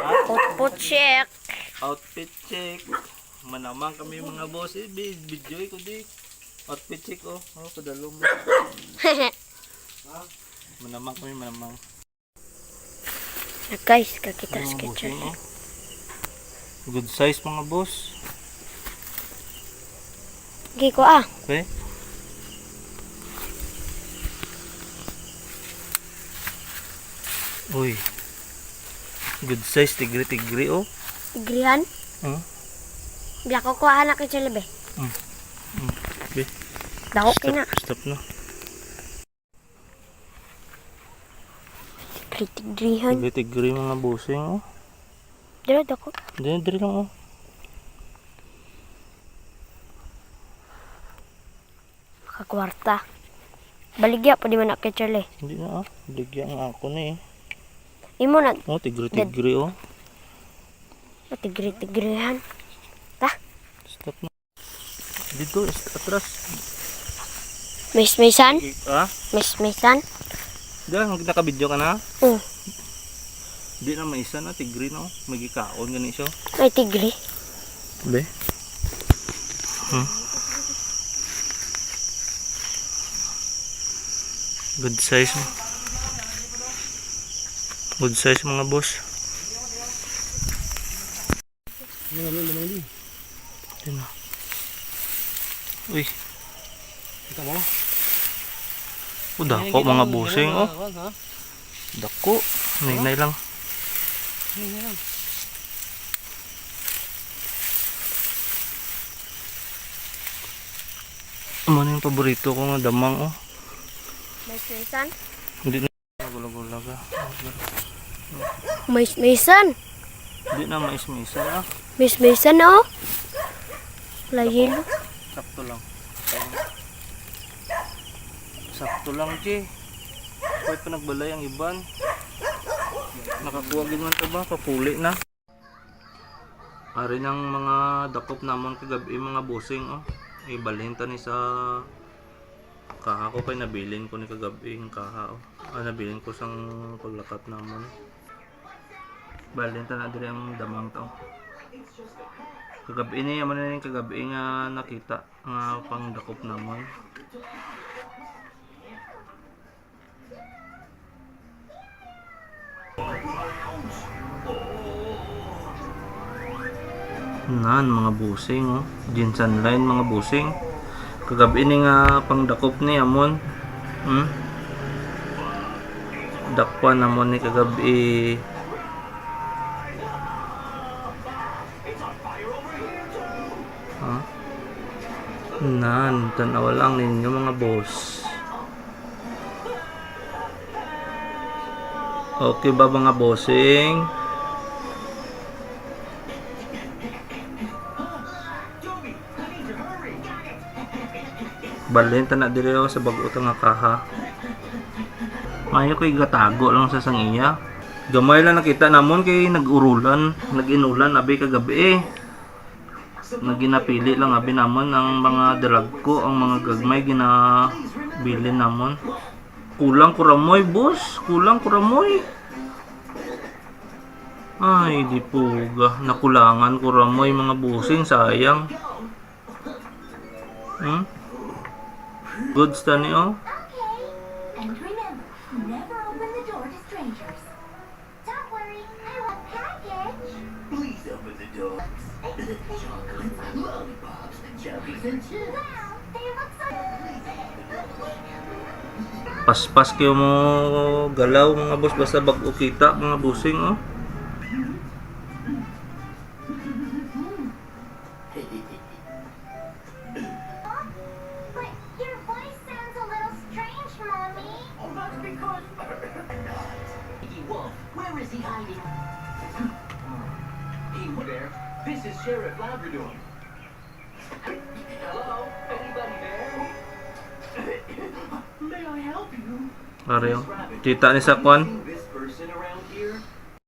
Output check. Outfit check. Manamang kami mga boss. Video ko di. Outfit check oh. Oh, kadalong. Manamang kami, manamang. Guys, kakita Mga sketcher. bossing, oh. Good size mga boss. Gi ko ah. Okay. Uy. Good size, tigri-tigri oh. Igrihan. Biya ko kuha na kay Chalabe. Be. Dako kina. Stop na. Tigrihan. Tigri-tigri mga bossing oh. Dira dako. Dili lang oh. Kakwarta. Baligya pa di man na kay Charlie. Hindi na ah. Ligyan nga ako na eh. Imo na Oh, tigri-tigri oh. tigri-tigrihan. Ta. Stop na. Dito, atras. Mis-misan. Ah? Mis-misan. Diyan, nakabidyo ka na? Oh, Di na maisa na, tigri no. Magikaon gani siya. ay tigri. Be? Good size. Good size mga boss. Yan na. Uy. Kita mo? O, dako mga busing oh. Dako. Nainay lang. Ano yung paborito ko nga damang oh. Mis-misan. Hindi na. Gula-gula ka. Mis-misan. Hindi na mais-misa ah. Mis-misan oh. Layelo. Sakto lang. Sakto lang, Che. Kahit pa nagbalay ang iban. Nakakuha gid man ka ba? Papuli na. Ari ng mga dakop namon kagabi mga busing oh. Ibalhin ta ni sa kaha ko kay nabilin ko ni kagabi ang kaha oh. Nabilin ko sang paglakat namon. Balhin ta na diri ang damang to. Kagabi ni yaman na yung kagabi nga nakita nga pang dakop namon. Nan mga busing oh. Jinsan line mga busing. Kagabi ni nga pang dakop ni amon. Dakpan namon ni kagabi. Nan, tanaw lang ninyo mga boss. Okay ba mga bossing? Balhin ta na diri sa bag-o nga kaha. Mayo ko'y gatago lang sa sangiya. Gamay lang nakita namon kay nag-urulan, nag-inulan abi kagabi. Naginapili lang abi namon ang mga drag ko, ang mga gagmay ginabili namon. Kulang kuramoy boss, kulang kuramoy. Ay di puga, nakulangan kuramoy mga busing, sayang. Goods tani oh. And remember, never open the door to strangers. Don't worry, I want package. Please open the door. Chocolates, lollipops, jellies, and chips. Wow, they look so... Paspas kayo mo galaw mga boss basta bag-o kita mga busing oh. But your voice sounds a little strange, Mommy. Oh, that's because... Mickey Wolf, where is he hiding? Hey there, this is Sheriff Labrador. Hello, anybody there? May I help you? Ariyo. Kita ni sa kwan. This person around here?